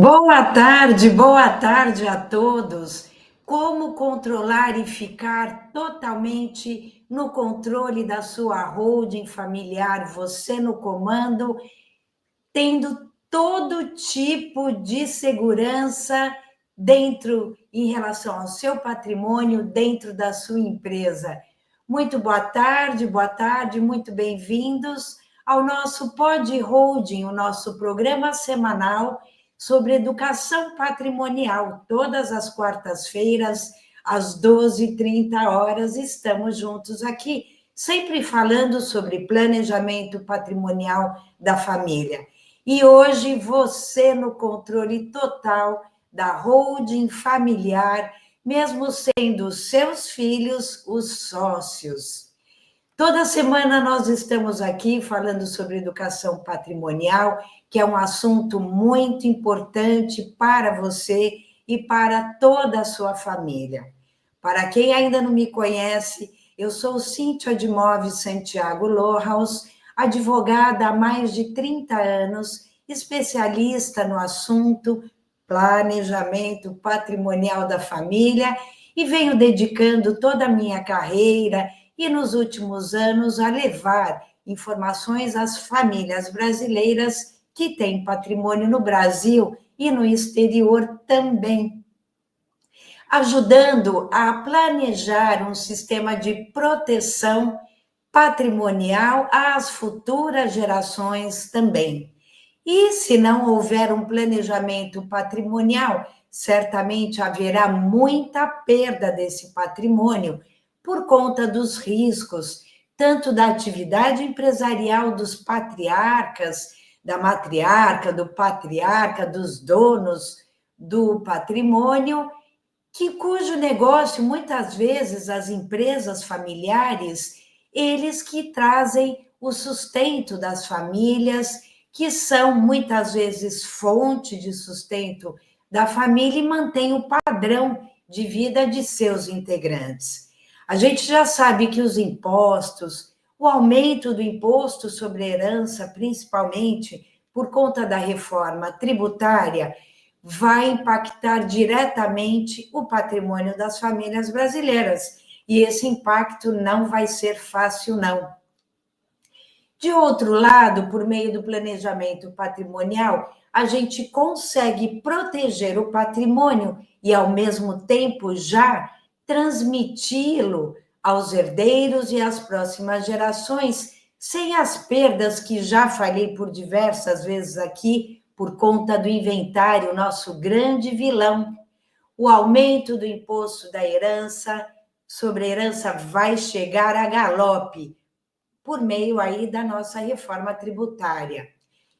Boa tarde a todos. Como controlar e ficar totalmente no controle da sua holding familiar, você no comando, tendo todo tipo de segurança dentro, em relação ao seu patrimônio, dentro da sua empresa. Muito boa tarde, muito bem-vindos ao nosso Pod Holding, o nosso programa semanal sobre educação patrimonial. Todas as quartas-feiras, às 12h30, estamos juntos aqui, sempre falando sobre planejamento patrimonial da família. E hoje você no controle total da holding familiar, mesmo sendo seus filhos os sócios. Toda semana nós estamos aqui falando sobre educação patrimonial, que é um assunto muito importante para você e para toda a sua família. Para quem ainda não me conhece, eu sou Cíntia de Moves Santiago Lohaus, advogada há mais de 30 anos, especialista no assunto planejamento patrimonial da família, e venho dedicando toda a minha carreira e nos últimos anos a levar informações às famílias brasileiras que têm patrimônio no Brasil e no exterior também, ajudando a planejar um sistema de proteção patrimonial às futuras gerações também. E se não houver um planejamento patrimonial, certamente haverá muita perda desse patrimônio por conta dos riscos, tanto da atividade empresarial dos patriarcas, da matriarca, do patriarca, dos donos do patrimônio, cujo negócio, muitas vezes, as empresas familiares, eles que trazem o sustento das famílias, que são, muitas vezes, fonte de sustento da família e mantém o padrão de vida de seus integrantes. A gente já sabe que os impostos, o aumento do imposto sobre herança, principalmente por conta da reforma tributária, vai impactar diretamente o patrimônio das famílias brasileiras. E esse impacto não vai ser fácil, não. De outro lado, por meio do planejamento patrimonial, a gente consegue proteger o patrimônio e, ao mesmo tempo, já transmiti-lo aos herdeiros e às próximas gerações, sem as perdas que já falei por diversas vezes aqui, por conta do inventário, nosso grande vilão. O aumento do imposto da herança, sobre herança, vai chegar a galope, por meio aí da nossa reforma tributária.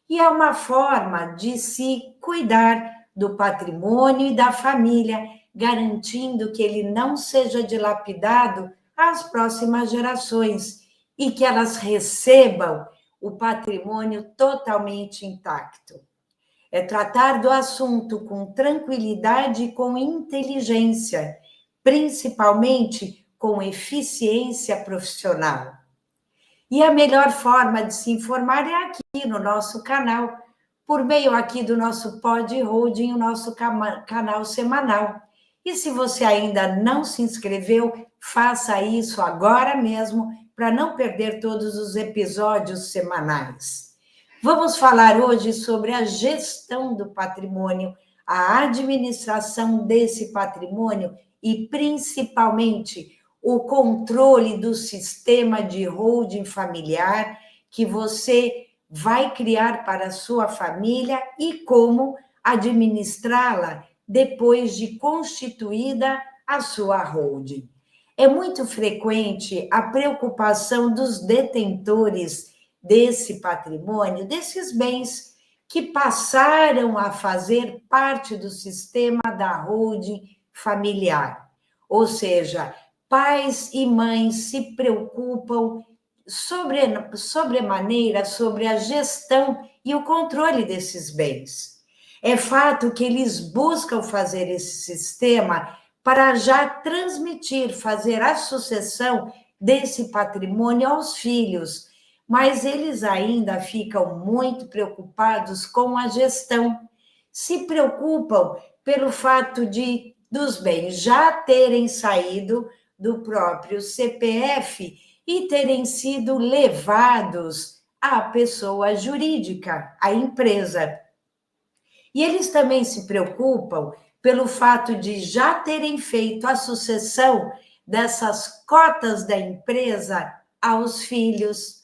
E é uma forma de se cuidar do patrimônio e da família, garantindo que ele não seja dilapidado às próximas gerações e que elas recebam o patrimônio totalmente intacto. É tratar do assunto com tranquilidade e com inteligência, principalmente com eficiência profissional. E a melhor forma de se informar é aqui no nosso canal, por meio aqui do nosso Pod Holding, o nosso canal semanal. E se você ainda não se inscreveu, faça isso agora mesmo, para não perder todos os episódios semanais. Vamos falar hoje sobre a gestão do patrimônio, a administração desse patrimônio e, principalmente, o controle do sistema de holding familiar que você vai criar para a sua família e como administrá-la depois de constituída a sua holding. É muito frequente a preocupação dos detentores desse patrimônio, desses bens que passaram a fazer parte do sistema da holding familiar. Ou seja, pais e mães se preocupam sobremaneira sobre a gestão e o controle desses bens. É fato que eles buscam fazer esse sistema para já transmitir, fazer a sucessão desse patrimônio aos filhos, mas eles ainda ficam muito preocupados com a gestão, se preocupam pelo fato dos bens já terem saído do próprio CPF e terem sido levados à pessoa jurídica, à empresa. E eles também se preocupam pelo fato de já terem feito a sucessão dessas cotas da empresa aos filhos,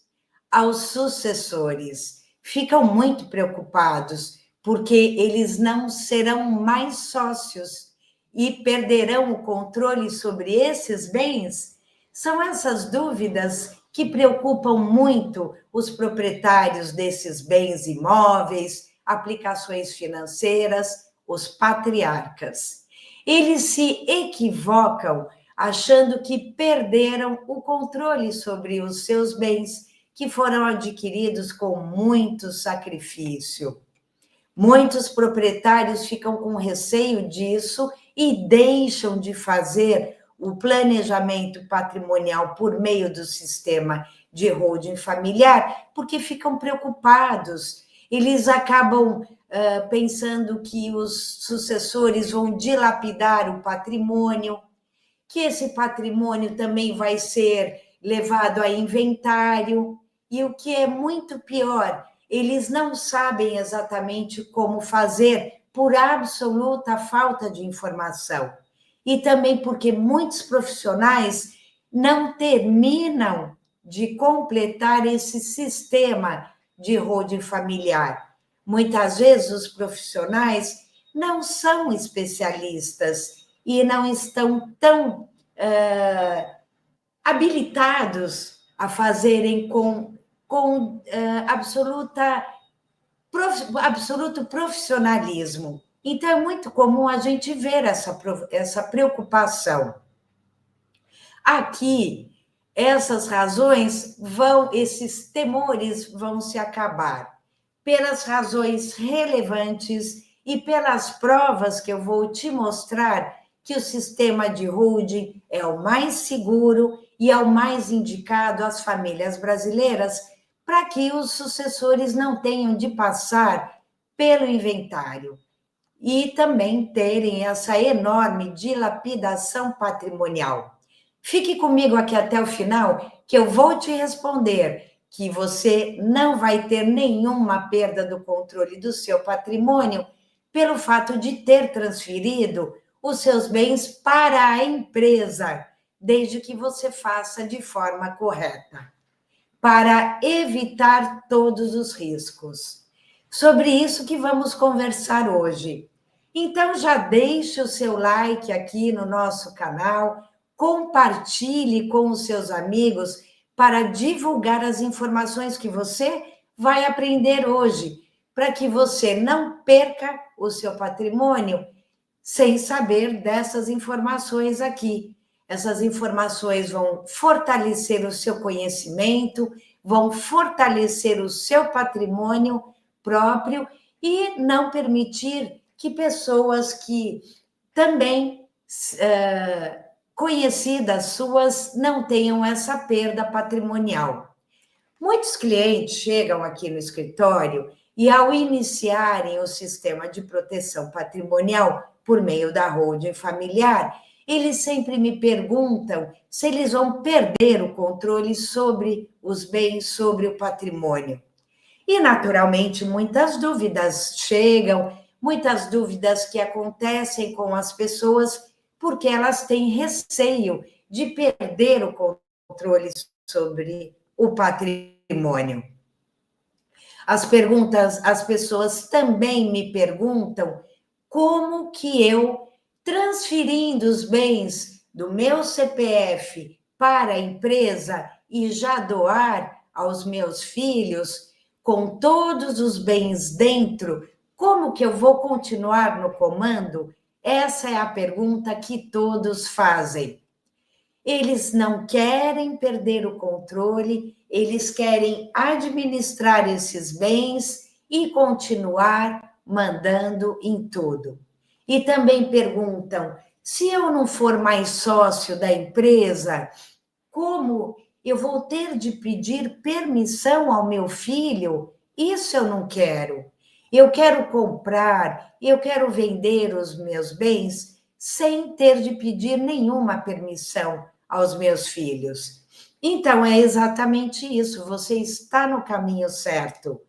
aos sucessores. Ficam muito preocupados, porque eles não serão mais sócios e perderão o controle sobre esses bens. São essas dúvidas que preocupam muito os proprietários desses bens imóveis, aplicações financeiras, os patriarcas. Eles se equivocam achando que perderam o controle sobre os seus bens, que foram adquiridos com muito sacrifício. Muitos proprietários ficam com receio disso e deixam de fazer o planejamento patrimonial por meio do sistema de holding familiar, porque ficam preocupados. Eles acabam pensando que os sucessores vão dilapidar o patrimônio, que esse patrimônio também vai ser levado a inventário, e o que é muito pior, eles não sabem exatamente como fazer por absoluta falta de informação. E também porque muitos profissionais não terminam de completar esse sistema de holding familiar. Muitas vezes os profissionais não são especialistas e não estão tão habilitados a fazerem com absoluto profissionalismo. Então, é muito comum a gente ver essa preocupação. Aqui, essas razões esses temores vão se acabar, pelas razões relevantes e pelas provas que eu vou te mostrar que o sistema de holding é o mais seguro e é o mais indicado às famílias brasileiras, para que os sucessores não tenham de passar pelo inventário e também terem essa enorme dilapidação patrimonial. Fique comigo aqui até o final, que eu vou te responder que você não vai ter nenhuma perda do controle do seu patrimônio pelo fato de ter transferido os seus bens para a empresa, desde que você faça de forma correta, para evitar todos os riscos. Sobre isso que vamos conversar hoje. Então, já deixe o seu like aqui no nosso canal, compartilhe com os seus amigos para divulgar as informações que você vai aprender hoje, para que você não perca o seu patrimônio sem saber dessas informações aqui. Essas informações vão fortalecer o seu conhecimento, vão fortalecer o seu patrimônio próprio e não permitir que pessoas que também conhecidas suas não tenham essa perda patrimonial. Muitos clientes chegam aqui no escritório e, ao iniciarem o sistema de proteção patrimonial por meio da holding familiar, eles sempre me perguntam se eles vão perder o controle sobre os bens, sobre o patrimônio. E, naturalmente, muitas dúvidas chegam, muitas dúvidas que acontecem com as pessoas porque elas têm receio de perder o controle sobre o patrimônio. As pessoas também me perguntam como que eu, transferindo os bens do meu CPF para a empresa e já doar aos meus filhos, com todos os bens dentro, como que eu vou continuar no comando? Essa é a pergunta que todos fazem. Eles não querem perder o controle, eles querem administrar esses bens e continuar mandando em tudo. E também perguntam: se eu não for mais sócio da empresa, como eu vou ter de pedir permissão ao meu filho? Isso eu não quero. Eu quero comprar, eu quero vender os meus bens sem ter de pedir nenhuma permissão aos meus filhos. Então, é exatamente isso, você está no caminho certo,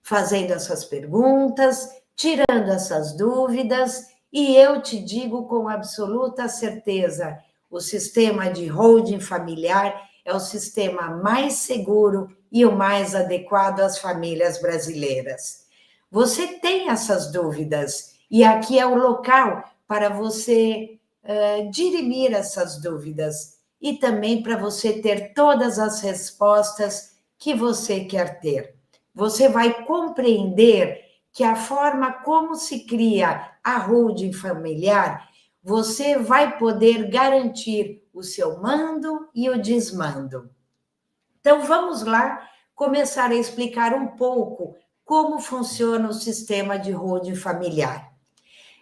fazendo essas perguntas, tirando essas dúvidas, e eu te digo com absoluta certeza: o sistema de holding familiar é o sistema mais seguro e o mais adequado às famílias brasileiras. Você tem essas dúvidas, e aqui é o local para você dirimir essas dúvidas e também para você ter todas as respostas que você quer ter. Você vai compreender que a forma como se cria a holding familiar, você vai poder garantir o seu mando e o desmando. Então, vamos lá começar a explicar um pouco como funciona o sistema de holding familiar.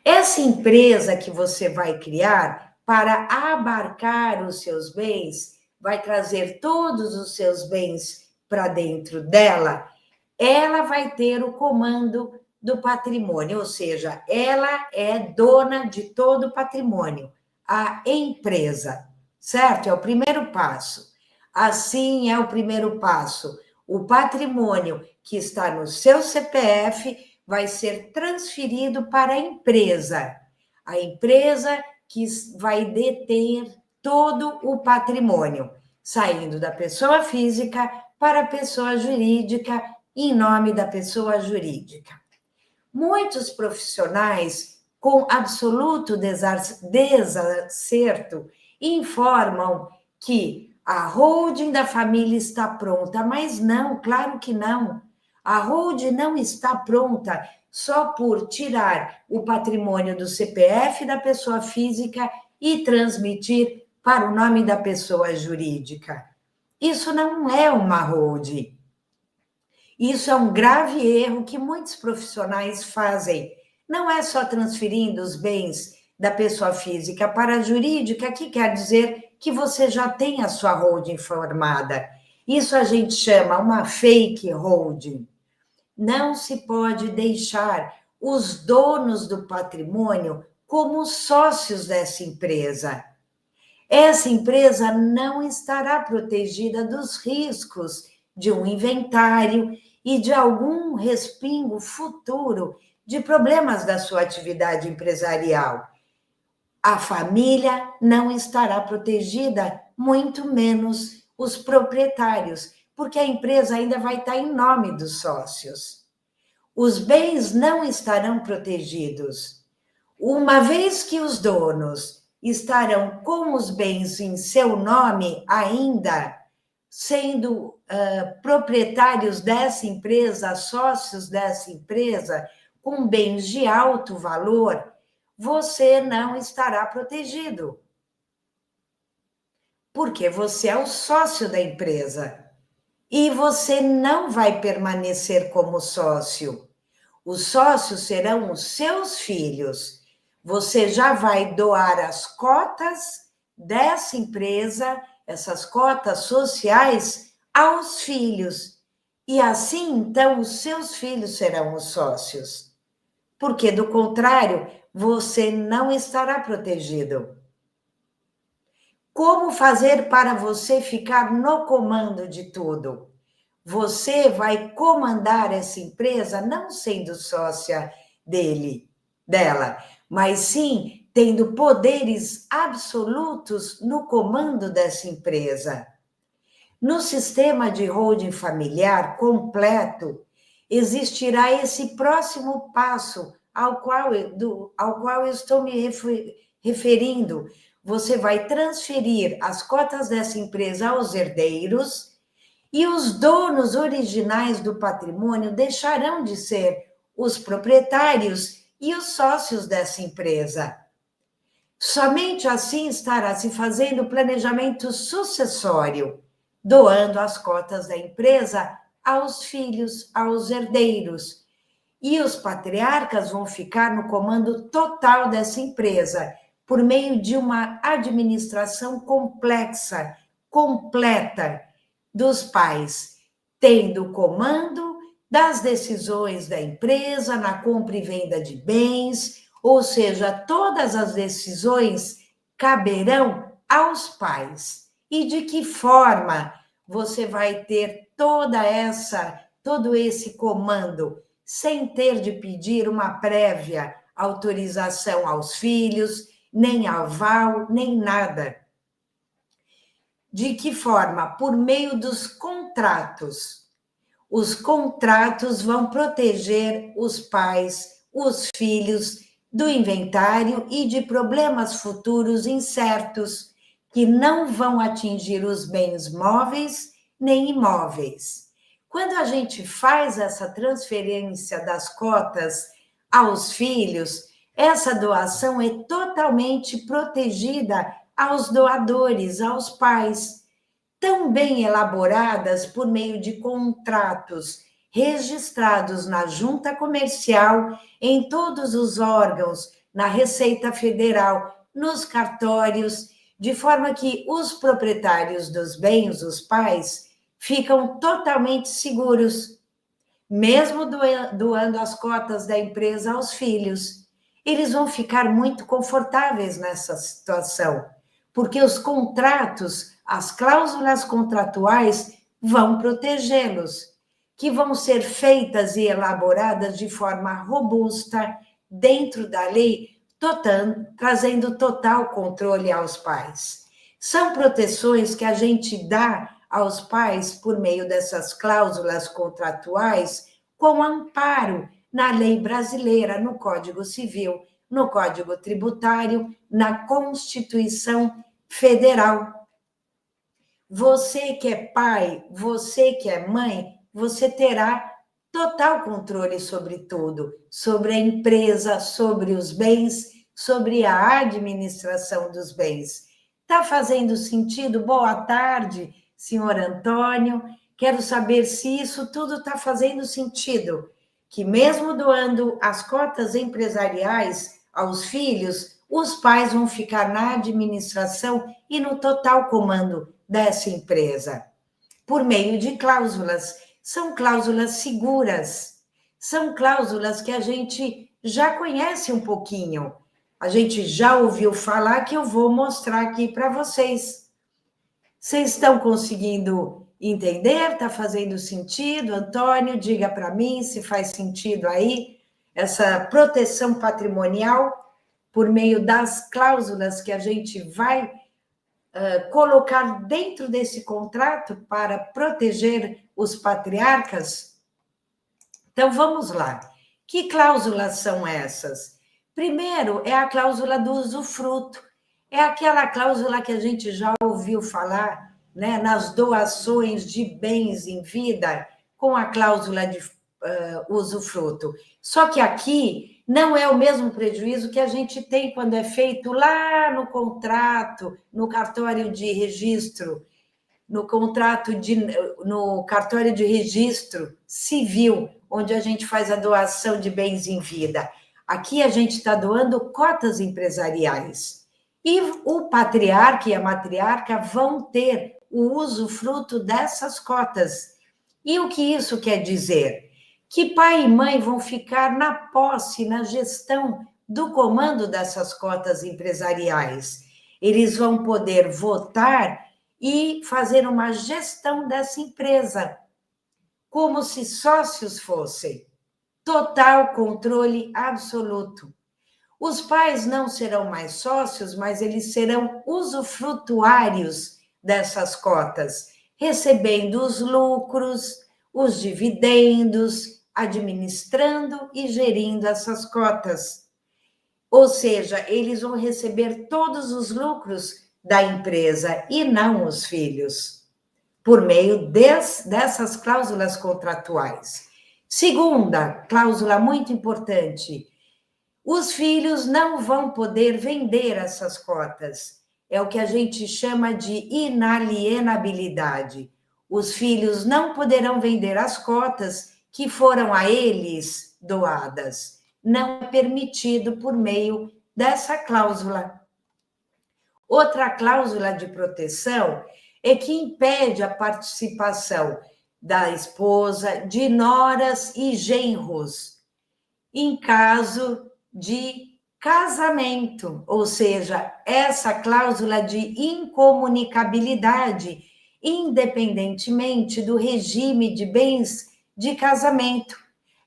Essa empresa que você vai criar para abarcar os seus bens, vai trazer todos os seus bens para dentro dela, ela vai ter o comando do patrimônio, ou seja, ela é dona de todo o patrimônio, a empresa, certo? É o primeiro passo. Assim é o primeiro passo. O patrimônio que está no seu CPF vai ser transferido para a empresa que vai deter todo o patrimônio, saindo da pessoa física para a pessoa jurídica, em nome da pessoa jurídica. Muitos profissionais, com absoluto desacerto, informam que a holding da família está pronta, mas não, claro que não. A holding não está pronta só por tirar o patrimônio do CPF da pessoa física e transmitir para o nome da pessoa jurídica. Isso não é uma holding. Isso é um grave erro que muitos profissionais fazem. Não é só transferindo os bens da pessoa física para a jurídica, que quer dizer que você já tem a sua holding formada. Isso a gente chama uma fake holding. Não se pode deixar os donos do patrimônio como sócios dessa empresa. Essa empresa não estará protegida dos riscos de um inventário e de algum respingo futuro de problemas da sua atividade empresarial. A família não estará protegida, muito menos os proprietários, porque a empresa ainda vai estar em nome dos sócios. Os bens não estarão protegidos. Uma vez que os donos estarão com os bens em seu nome ainda, sendo proprietários dessa empresa, sócios dessa empresa, com bens de alto valor, você não estará protegido. Porque você é o sócio da empresa. E você não vai permanecer como sócio. Os sócios serão os seus filhos. Você já vai doar as cotas dessa empresa, essas cotas sociais, aos filhos. E assim, então, os seus filhos serão os sócios. Porque, do contrário, você não estará protegido. Como fazer para você ficar no comando de tudo? Você vai comandar essa empresa não sendo sócia dela, mas sim tendo poderes absolutos no comando dessa empresa. No sistema de holding familiar completo, existirá esse próximo passo ao qual eu estou me referindo. Você vai transferir as cotas dessa empresa aos herdeiros e os donos originais do patrimônio deixarão de ser os proprietários e os sócios dessa empresa. Somente assim estará se fazendo o planejamento sucessório, doando as cotas da empresa aos filhos, aos herdeiros. E os patriarcas vão ficar no comando total dessa empresa, por meio de uma administração complexa, completa, dos pais, tendo comando, das decisões da empresa na compra e venda de bens, ou seja, todas as decisões caberão aos pais. E de que forma você vai ter todo esse comando sem ter de pedir uma prévia autorização aos filhos, nem aval, nem nada. De que forma? Por meio dos contratos. Os contratos vão proteger os pais, os filhos, do inventário e de problemas futuros incertos, que não vão atingir os bens móveis nem imóveis. Quando a gente faz essa transferência das cotas aos filhos, essa doação é totalmente protegida aos doadores, aos pais, tão bem elaboradas por meio de contratos registrados na Junta Comercial, em todos os órgãos, na Receita Federal, nos cartórios, de forma que os proprietários dos bens, os pais, ficam totalmente seguros, mesmo doando as cotas da empresa aos filhos. Eles vão ficar muito confortáveis nessa situação, porque os contratos, as cláusulas contratuais vão protegê-los, que vão ser feitas e elaboradas de forma robusta, dentro da lei, trazendo total controle aos pais. São proteções que a gente dá aos pais por meio dessas cláusulas contratuais com amparo na lei brasileira, no Código Civil, no Código Tributário, na Constituição Federal. Você que é pai, você que é mãe, você terá total controle sobre tudo, sobre a empresa, sobre os bens, sobre a administração dos bens. Está fazendo sentido? Boa tarde, senhor Antônio. Quero saber se isso tudo está fazendo sentido, que mesmo doando as cotas empresariais aos filhos, os pais vão ficar na administração e no total comando dessa empresa, por meio de cláusulas. São cláusulas seguras, são cláusulas que a gente já conhece um pouquinho, a gente já ouviu falar, que eu vou mostrar aqui para vocês. Vocês estão conseguindo entender? Está fazendo sentido? Antônio, diga para mim se faz sentido aí, essa proteção patrimonial por meio das cláusulas que a gente vai colocar dentro desse contrato para proteger os patriarcas? Então, vamos lá. Que cláusulas são essas? Primeiro, é a cláusula do usufruto. É aquela cláusula que a gente já ouviu falar, né, nas doações de bens em vida, com a cláusula de usufruto. Só que aqui não é o mesmo prejuízo que a gente tem quando é feito lá no contrato, no cartório de registro, no cartório de registro civil, onde a gente faz a doação de bens em vida. Aqui a gente está doando cotas empresariais. E o patriarca e a matriarca vão ter o usufruto dessas cotas. E o que isso quer dizer? Que pai e mãe vão ficar na posse, na gestão do comando dessas cotas empresariais. Eles vão poder votar e fazer uma gestão dessa empresa, como se sócios fossem. Total controle absoluto. Os pais não serão mais sócios, mas eles serão usufrutuários dessas cotas, recebendo os lucros, os dividendos, administrando e gerindo essas cotas. Ou seja, eles vão receber todos os lucros da empresa e não os filhos, por meio dessas cláusulas contratuais. Segunda cláusula muito importante: os filhos não vão poder vender essas cotas. É o que a gente chama de inalienabilidade. Os filhos não poderão vender as cotas que foram a eles doadas. Não é permitido por meio dessa cláusula. Outra cláusula de proteção é que impede a participação da esposa, de noras e genros, em caso de casamento, ou seja, essa cláusula de incomunicabilidade, independentemente do regime de bens de casamento.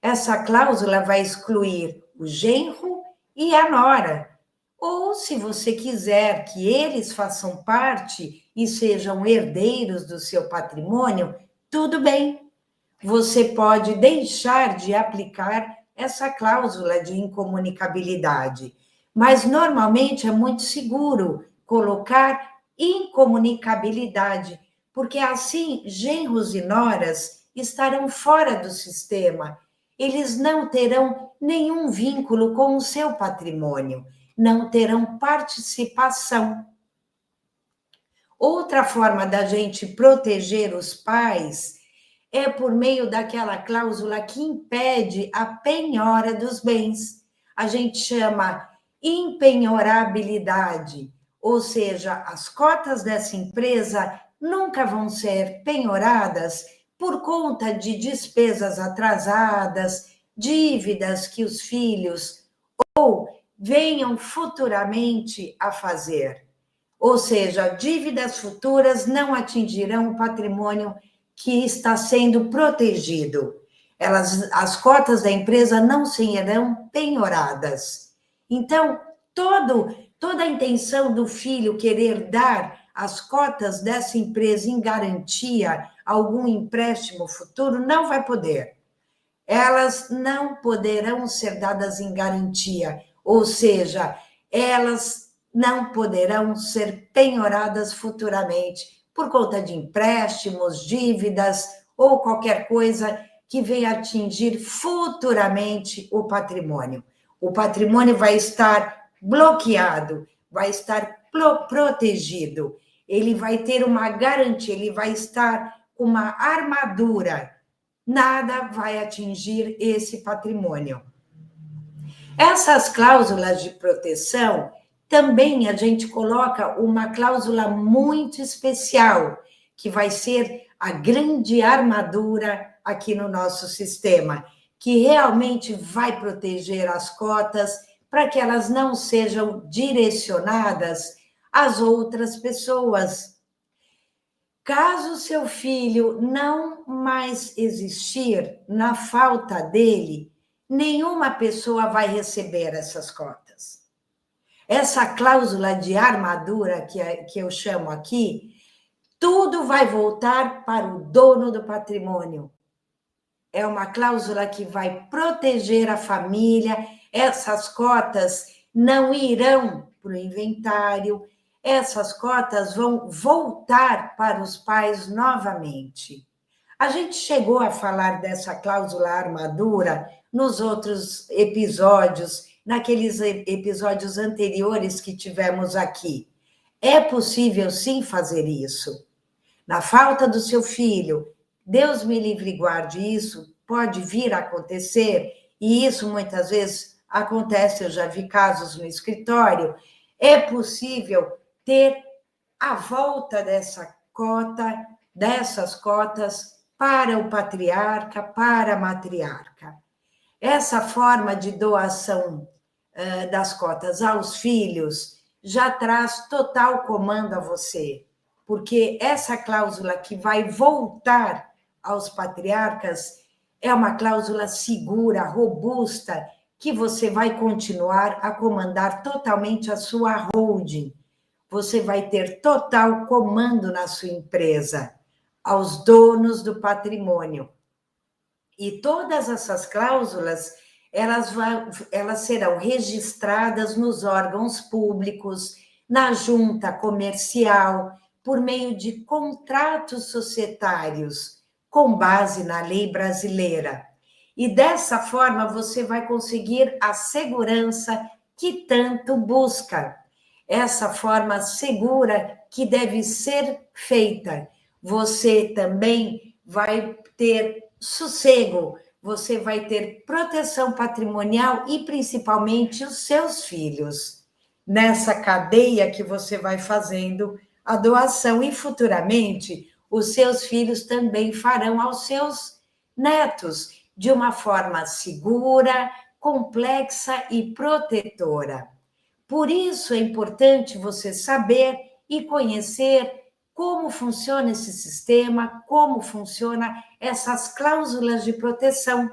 Essa cláusula vai excluir o genro e a nora. Ou, se você quiser que eles façam parte e sejam herdeiros do seu patrimônio, tudo bem. Você pode deixar de aplicar essa cláusula de incomunicabilidade. Mas, normalmente, é muito seguro colocar incomunicabilidade, porque assim genros e noras estarão fora do sistema. Eles não terão nenhum vínculo com o seu patrimônio, não terão participação. Outra forma da gente proteger os pais é por meio daquela cláusula que impede a penhora dos bens. A gente chama impenhorabilidade, ou seja, as cotas dessa empresa nunca vão ser penhoradas por conta de despesas atrasadas, dívidas que os filhos ou venham futuramente a fazer. Ou seja, dívidas futuras não atingirão o patrimônio que está sendo protegido. As cotas da empresa não serão penhoradas. Então, toda a intenção do filho querer dar as cotas dessa empresa em garantia a algum empréstimo futuro não vai poder. Elas não poderão ser dadas em garantia, ou seja, elas não poderão ser penhoradas futuramente por conta de empréstimos, dívidas ou qualquer coisa que venha atingir futuramente o patrimônio. O patrimônio vai estar bloqueado, vai estar protegido, ele vai ter uma garantia, ele vai estar com uma armadura. Nada vai atingir esse patrimônio. Essas cláusulas de proteção, também a gente coloca uma cláusula muito especial, que vai ser a grande armadura aqui no nosso sistema, que realmente vai proteger as cotas para que elas não sejam direcionadas às outras pessoas. Caso seu filho não mais existir, na falta dele, nenhuma pessoa vai receber essas cotas. Essa cláusula de armadura que eu chamo aqui, tudo vai voltar para o dono do patrimônio. É uma cláusula que vai proteger a família, essas cotas não irão para o inventário, essas cotas vão voltar para os pais novamente. A gente chegou a falar dessa cláusula armadura nos outros episódios, naqueles episódios anteriores que tivemos aqui. É possível, sim, fazer isso. Na falta do seu filho, Deus me livre e guarde, isso pode vir a acontecer, e isso muitas vezes acontece, eu já vi casos no escritório, é possível ter a volta dessas cotas para o patriarca, para a matriarca. Essa forma de doação das cotas aos filhos já traz total comando a você, porque essa cláusula que vai voltar aos patriarcas é uma cláusula segura, robusta, que você vai continuar a comandar totalmente a sua holding. Você vai ter total comando na sua empresa, aos donos do patrimônio. E todas essas cláusulas, elas serão registradas nos órgãos públicos, na junta comercial, por meio de contratos societários, com base na lei brasileira. E dessa forma você vai conseguir a segurança que tanto busca. Essa forma segura que deve ser feita. Você também vai ter sossego, você vai ter proteção patrimonial e principalmente os seus filhos. Nessa cadeia que você vai fazendo a doação e futuramente os seus filhos também farão aos seus netos, de uma forma segura, complexa e protetora. Por isso é importante você saber e conhecer como funciona esse sistema, como funcionam essas cláusulas de proteção,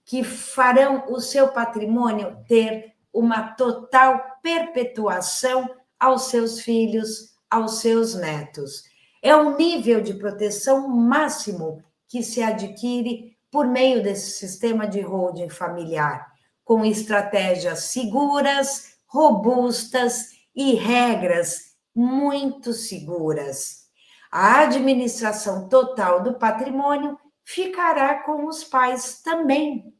que farão o seu patrimônio ter uma total perpetuação aos seus filhos, aos seus netos. É um nível de proteção máximo que se adquire por meio desse sistema de holding familiar, com estratégias seguras, robustas e regras muito seguras. A administração total do patrimônio ficará com os pais também,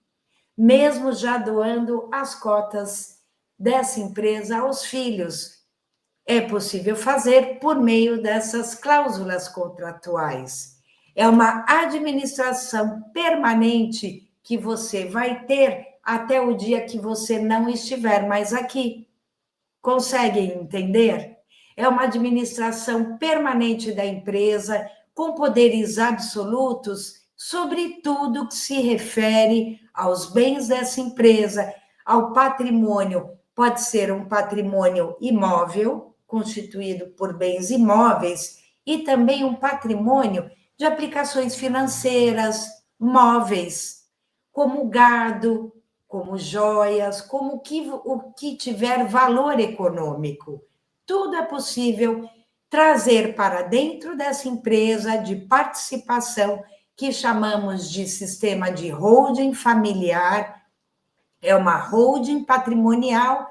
mesmo já doando as cotas dessa empresa aos filhos. É possível fazer por meio dessas cláusulas contratuais. É uma administração permanente que você vai ter até o dia que você não estiver mais aqui. Conseguem entender? É uma administração permanente da empresa, com poderes absolutos sobre tudo que se refere aos bens dessa empresa, ao patrimônio. Pode ser um patrimônio imóvel, constituído por bens imóveis, e também um patrimônio de aplicações financeiras, móveis, como gado, como joias, como o que tiver valor econômico. Tudo é possível trazer para dentro dessa empresa de participação que chamamos de sistema de holding familiar. É uma holding patrimonial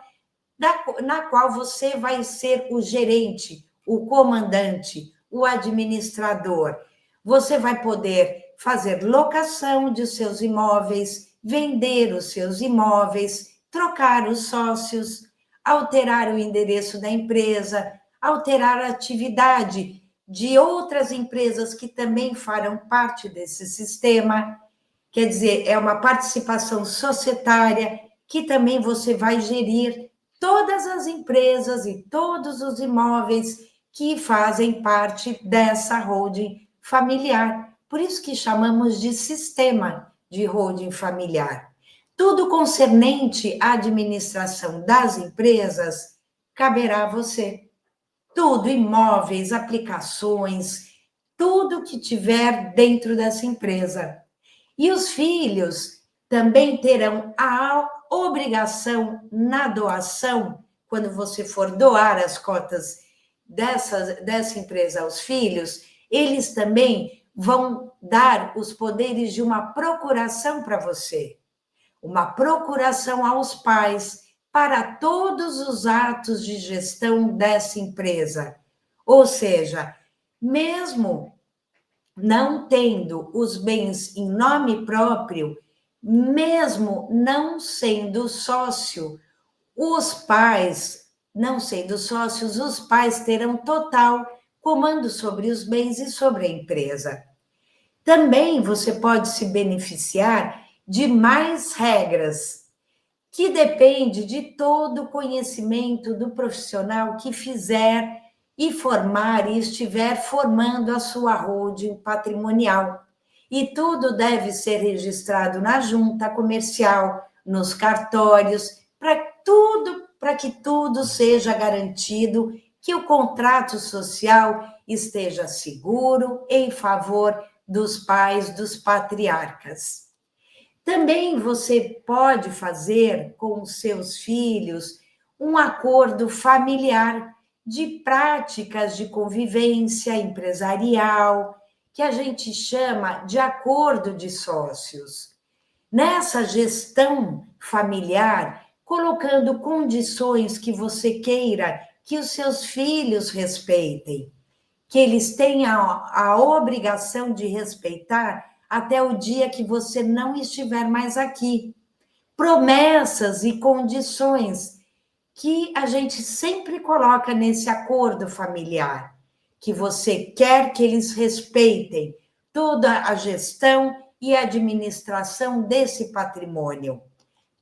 na qual você vai ser o gerente, o comandante, o administrador. Você vai poder fazer locação de seus imóveis, vender os seus imóveis, trocar os sócios, alterar o endereço da empresa, alterar a atividade de outras empresas que também farão parte desse sistema. Quer dizer, é uma participação societária que também você vai gerir todas as empresas e todos os imóveis que fazem parte dessa holding familiar. Por isso que chamamos de sistema de holding familiar. Tudo concernente à administração das empresas caberá a você. Tudo, imóveis, aplicações, tudo que tiver dentro dessa empresa. E os filhos também terão a obrigação na doação, quando você for doar as cotas dessa empresa aos filhos, eles também vão dar os poderes de uma procuração para você, uma procuração aos pais para todos os atos de gestão dessa empresa. Ou seja, mesmo não tendo os bens em nome próprio, mesmo não sendo sócio, os pais, não sendo sócios, os pais terão total comando sobre os bens e sobre a empresa. Também você pode se beneficiar de mais regras, que depende de todo o conhecimento do profissional que fizer e formar e estiver formando a sua holding patrimonial. E tudo deve ser registrado na junta comercial, nos cartórios, para que tudo seja garantido, que o contrato social esteja seguro em favor dos pais, dos patriarcas. Também você pode fazer com os seus filhos um acordo familiar de práticas de convivência empresarial, que a gente chama de acordo de sócios. Nessa gestão familiar, colocando condições que você queira que os seus filhos respeitem, que eles tenham a obrigação de respeitar até o dia que você não estiver mais aqui. Promessas e condições que a gente sempre coloca nesse acordo familiar, que você quer que eles respeitem toda a gestão e administração desse patrimônio.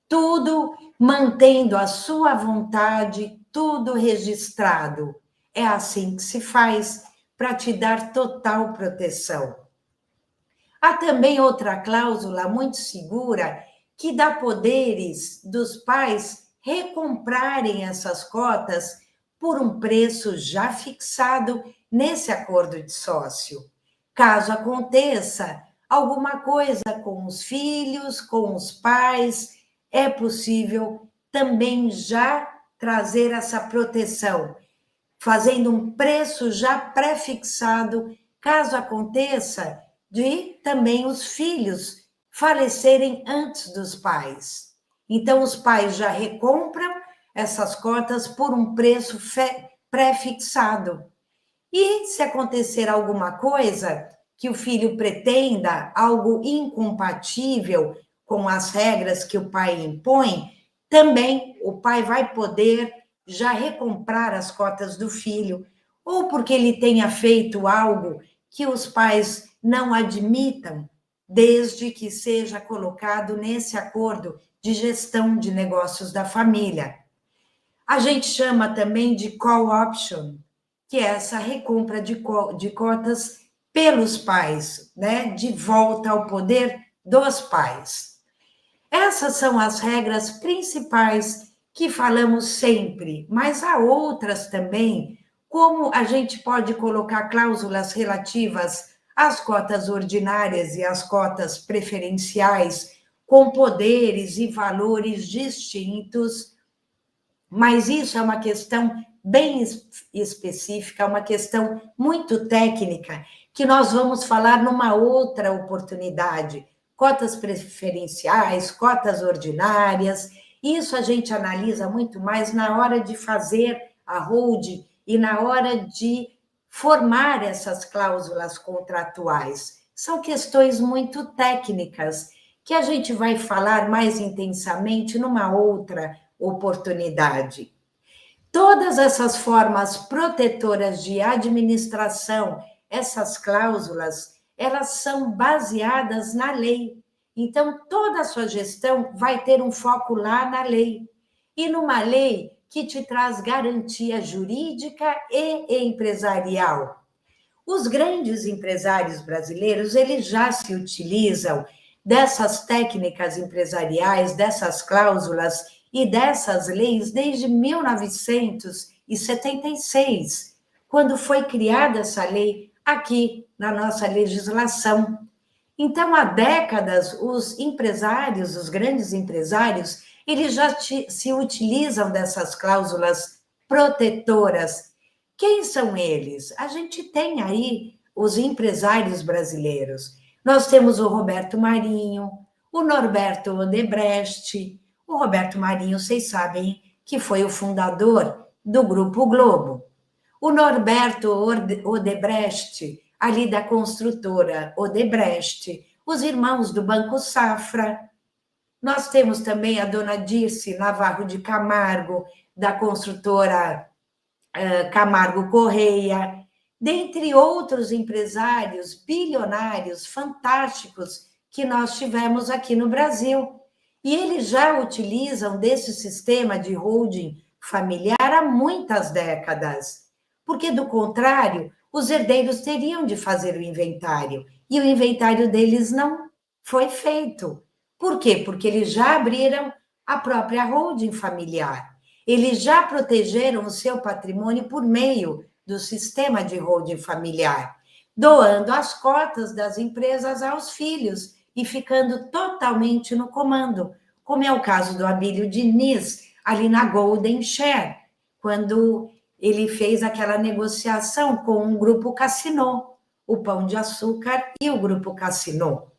Tudo mantendo a sua vontade, tudo registrado. É assim que se faz, para te dar total proteção. Há também outra cláusula muito segura que dá poderes dos pais recomprarem essas cotas por um preço já fixado nesse acordo de sócio. Caso aconteça alguma coisa com os filhos, com os pais, é possível também já trazer essa proteção, fazendo um preço já pré-fixado, caso aconteça de também os filhos falecerem antes dos pais. Então, os pais já recompram essas cotas por um preço pré-fixado. E se acontecer alguma coisa que o filho pretenda, algo incompatível com as regras que o pai impõe, também o pai vai poder já recomprar as cotas do filho, ou porque ele tenha feito algo que os pais não admitam, desde que seja colocado nesse acordo de gestão de negócios da família. A gente chama também de call option, que é essa recompra de cotas pelos pais, né? De volta ao poder dos pais. Essas são as regras principais que falamos sempre, mas há outras também, como a gente pode colocar cláusulas relativas às cotas ordinárias e às cotas preferenciais, com poderes e valores distintos, mas isso é uma questão bem específica, uma questão muito técnica, que nós vamos falar numa outra oportunidade. Cotas preferenciais, cotas ordinárias, isso a gente analisa muito mais na hora de fazer a holding e na hora de formar essas cláusulas contratuais. São questões muito técnicas que a gente vai falar mais intensamente numa outra oportunidade. Todas essas formas protetoras de administração, essas cláusulas, elas são baseadas na lei. Então, toda a sua gestão vai ter um foco lá na lei. E numa lei que te traz garantia jurídica e empresarial. Os grandes empresários brasileiros, eles já se utilizam dessas técnicas empresariais, dessas cláusulas e dessas leis desde 1976, quando foi criada essa lei aqui na nossa legislação. Então, há décadas, os empresários, os grandes empresários, eles já se utilizam dessas cláusulas protetoras. Quem são eles? A gente tem aí os empresários brasileiros. Nós temos o Roberto Marinho, o Norberto Odebrecht. O Roberto Marinho, vocês sabem que foi o fundador do Grupo Globo. O Norberto Odebrecht, ali da construtora Odebrecht, os irmãos do Banco Safra. Nós temos também a dona Dirce Navarro de Camargo, da construtora Camargo Correia, dentre outros empresários bilionários fantásticos que nós tivemos aqui no Brasil. E eles já utilizam desse sistema de holding familiar há muitas décadas, porque, do contrário, os herdeiros teriam de fazer o inventário, e o inventário deles não foi feito. Por quê? Porque eles já abriram a própria holding familiar. Eles já protegeram o seu patrimônio por meio do sistema de holding familiar, doando as cotas das empresas aos filhos e ficando totalmente no comando, como é o caso do Abílio Diniz, ali na Golden Share, quando ele fez aquela negociação com o Grupo Casino, o Pão de Açúcar e o Grupo Casino.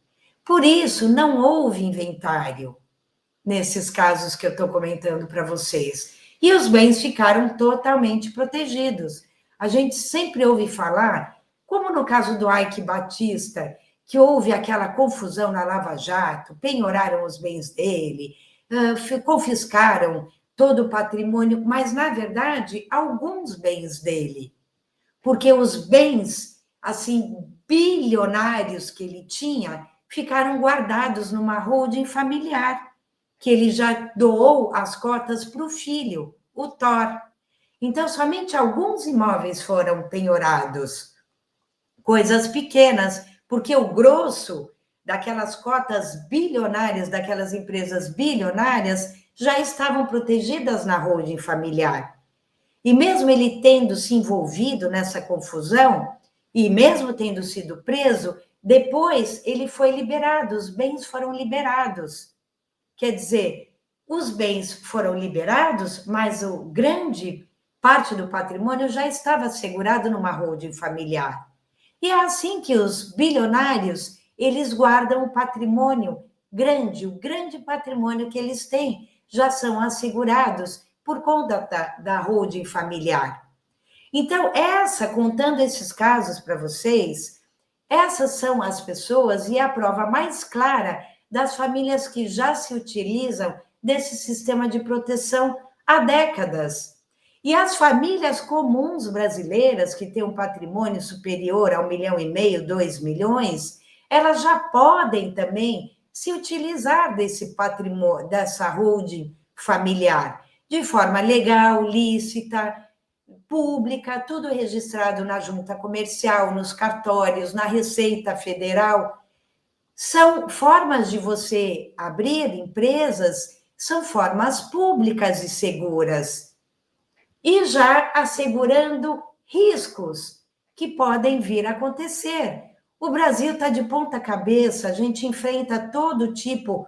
Por isso, não houve inventário nesses casos que eu estou comentando para vocês. E os bens ficaram totalmente protegidos. A gente sempre ouve falar, como no caso do Ike Batista, que houve aquela confusão na Lava Jato, penhoraram os bens dele, confiscaram todo o patrimônio, mas, na verdade, alguns bens dele. Porque os bens, assim, bilionários que ele tinha, ficaram guardados numa holding familiar, que ele já doou as cotas para o filho, o Thor. Então, somente alguns imóveis foram penhorados. coisas pequenas, porque o grosso daquelas cotas bilionárias, daquelas empresas bilionárias, já estavam protegidas na holding familiar. E mesmo ele tendo se envolvido nessa confusão, e mesmo tendo sido preso, depois ele foi liberado, os bens foram liberados. Quer dizer, os bens foram liberados, mas o grande parte do patrimônio já estava assegurado numa holding familiar. E é assim que os bilionários, eles guardam o patrimônio grande, o grande patrimônio que eles têm, já são assegurados por conta da holding familiar. Então, contando esses casos para vocês, essas são as pessoas e a prova mais clara das famílias que já se utilizam desse sistema de proteção há décadas. E as famílias comuns brasileiras, que têm um patrimônio superior a 1,5 milhão, 2 milhões, elas já podem também se utilizar desse patrimônio, dessa holding familiar, de forma legal, lícita, pública, tudo registrado na junta comercial, nos cartórios, na Receita Federal. São formas de você abrir empresas, são formas públicas e seguras. E já assegurando riscos que podem vir a acontecer. O Brasil está de ponta cabeça, a gente enfrenta todo tipo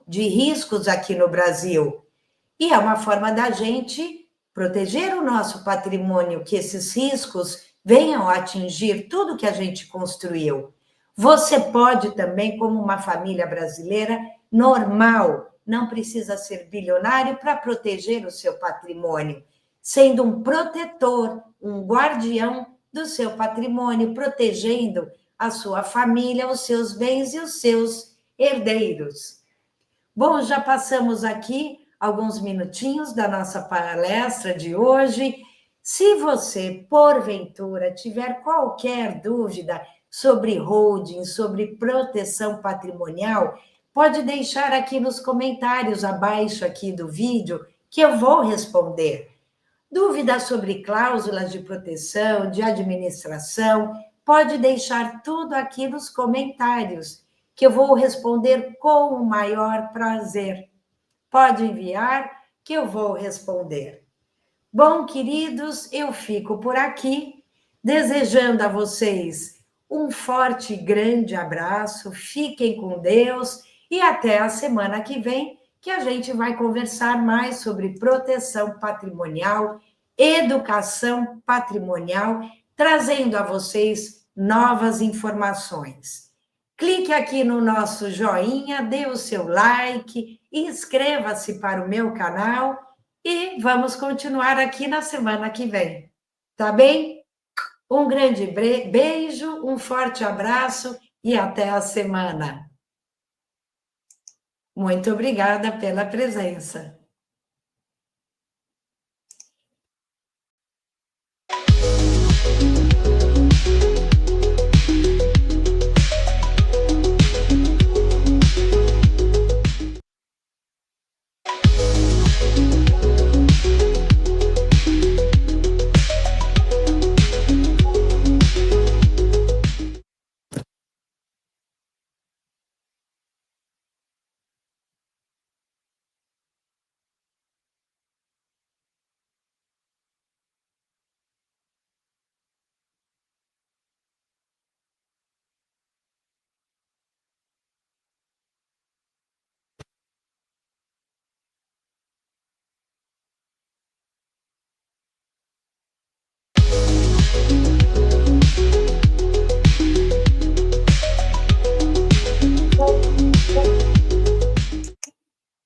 de riscos aqui no Brasil. E é uma forma da gente proteger o nosso patrimônio, que esses riscos venham a atingir tudo que a gente construiu. Você pode também, como uma família brasileira normal, não precisa ser bilionário para proteger o seu patrimônio, sendo um protetor, um guardião do seu patrimônio, protegendo a sua família, os seus bens e os seus herdeiros. Bom, já passamos aqui alguns minutinhos da nossa palestra de hoje. Se você, porventura, tiver qualquer dúvida sobre holding, sobre proteção patrimonial, pode deixar aqui nos comentários abaixo aqui do vídeo que eu vou responder. Dúvidas sobre cláusulas de proteção, de administração, pode deixar tudo aqui nos comentários, que eu vou responder com o maior prazer. Pode enviar, que eu vou responder. Bom, queridos, eu fico por aqui, desejando a vocês um forte e grande abraço, fiquem com Deus e até a semana que vem, que a gente vai conversar mais sobre proteção patrimonial, educação patrimonial, trazendo a vocês novas informações. Clique aqui no nosso joinha, dê o seu like, inscreva-se para o meu canal e vamos continuar aqui na semana que vem. Tá bem? Um grande beijo, um forte abraço e até a semana. Muito obrigada pela presença.